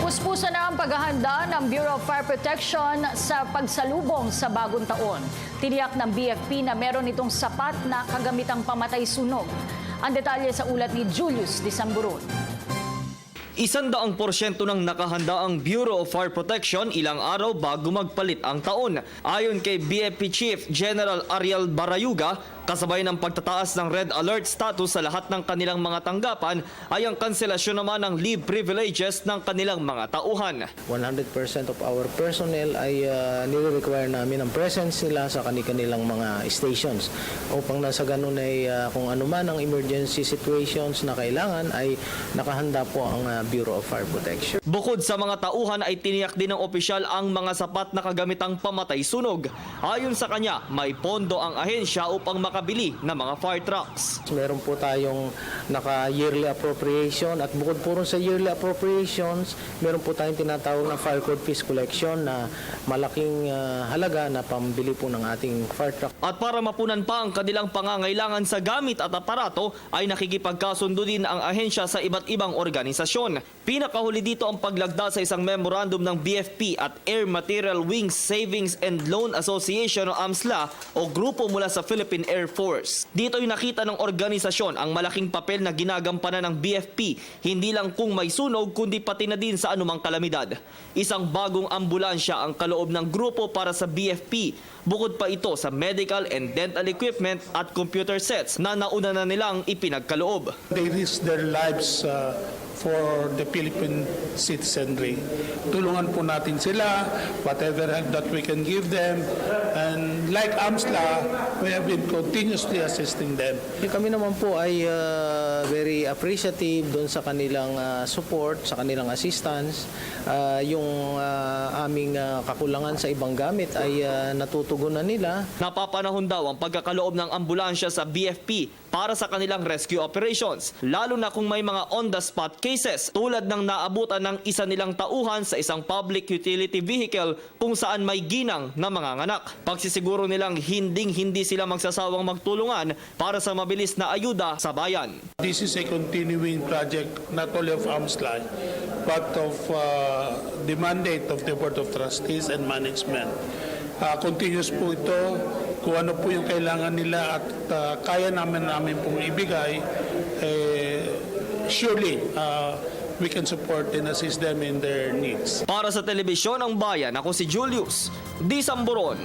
Puspusan na ang paghahanda ng Bureau of Fire Protection sa pagsalubong sa bagong taon. Tiniyak ng BFP na meron itong sapat na kagamitang pamatay sunog. Ang detalye sa ulat ni Julius Disamburon. 100% ng nakahanda ang Bureau of Fire Protection ilang araw bago magpalit ang taon. Ayon kay BFP Chief General Ariel Barayuga, kasabay ng pagtataas ng red alert status sa lahat ng kanilang mga tanggapan ay ang kanselasyon naman ng leave privileges ng kanilang mga tauhan. 100% of our personnel ay nire-require namin ang presence nila sa kanilang mga stations upang nasa ganun ay kung ano man ang emergency situations na kailangan ay nakahanda po ang Bureau of Fire Protection. Bukod sa mga tauhan ay tiniyak din ng opisyal ang mga sapat na kagamitang pamatay sunog. Ayon sa kanya, may pondo ang ahensya upang makabili ng mga fire trucks. Meron po tayong naka-yearly appropriation at bukod po rin sa yearly appropriations, meron po tayong tinatawag na fire code fees collection na malaking halaga na pambili po ng ating fire truck. At para mapunan pa ang kanilang pangangailangan sa gamit at aparato ay nakikipagkasundo din ang ahensya sa iba't ibang organisasyon. Pinakahuli dito ang paglagda sa isang memorandum ng BFP at Air Material Wings Savings and Loan Association o AMSLA o grupo mula sa Philippine Air Force. Dito ay nakita ng organisasyon ang malaking papel na ginagampanan ng BFP, hindi lang kung may sunog kundi pati na din sa anumang kalamidad. Isang bagong ambulansya ang kaloob ng grupo para sa BFP. Bukod pa ito sa medical and dental equipment at computer sets na nauna na nilang ipinagkaloob. They risk their lives for the Philippine citizenry. Tulungan po natin sila, whatever help that we can give them. And like AMSLA, we have been continuously assisting them. Kami naman po ay very appreciative doon sa kanilang support, sa kanilang assistance. Yung aming kakulangan sa ibang gamit ay natutugunan nila. Napapanahon daw ang pagkakaloob ng ambulansya sa BFP para sa kanilang rescue operations, lalo na kung may mga on-the-spot cases tulad ng naabutan ng isa nilang tauhan sa isang public utility vehicle kung saan may ginang na mga nganak. Pagsisiguro nilang hinding-hindi sila magsasawang magtulungan para sa mabilis na ayuda sa bayan. This is a continuing project not only of AMSLA but of the mandate of the Board of Trustees and Management. Continuous po ito, kung ano po yung kailangan nila at kaya namin pong ibigay, surely we can support and assist them in their needs. Para sa Telebisyon ng Bayan, ako si Julius Disamburon.